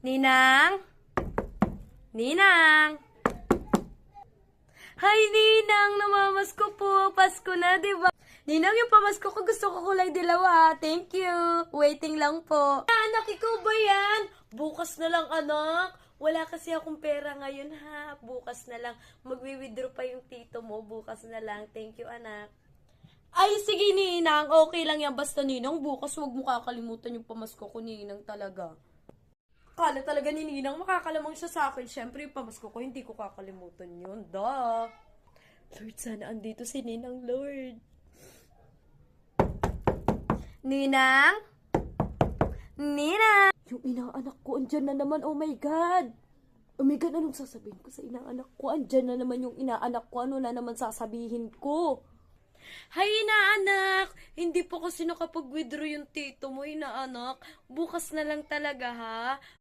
Ninang? Ninang? Hi, Ninang! Namamasko po. Pasko na, di ba? Ninang, yung pamasko ko gusto ko kulay dilaw ah. Thank you. Waiting lang po. Anak, ikaw ba yan? Bukas na lang, anak. Wala kasi akong pera ngayon ha. Bukas na lang. Magwi-withdraw pa yung tito mo. Bukas na lang. Thank you, anak. Ay, sige, Ninang. Okay lang yan. Basta, Ninang, bukas wag mo kakalimutan yung pamasko ko, Ninang, talaga. Kala talaga ni Ninang makakalamang siya sa akin. Siyempre, yung pamasko ko, hindi ko kakalimutan yun. Duh. Lord, sana andito si Ninang, Lord. Ninang? Ninang? Yung inaanak ko, andyan na naman. Oh my God. Oh my God, anong sasabihin ko sa inaanak ko? Andyan na naman yung inaanak ko. Ano na naman sasabihin ko? Hay, inaanak! Hindi po kasi nakapag-withdraw yung tito mo, inaanak. Bukas na lang talaga, ha?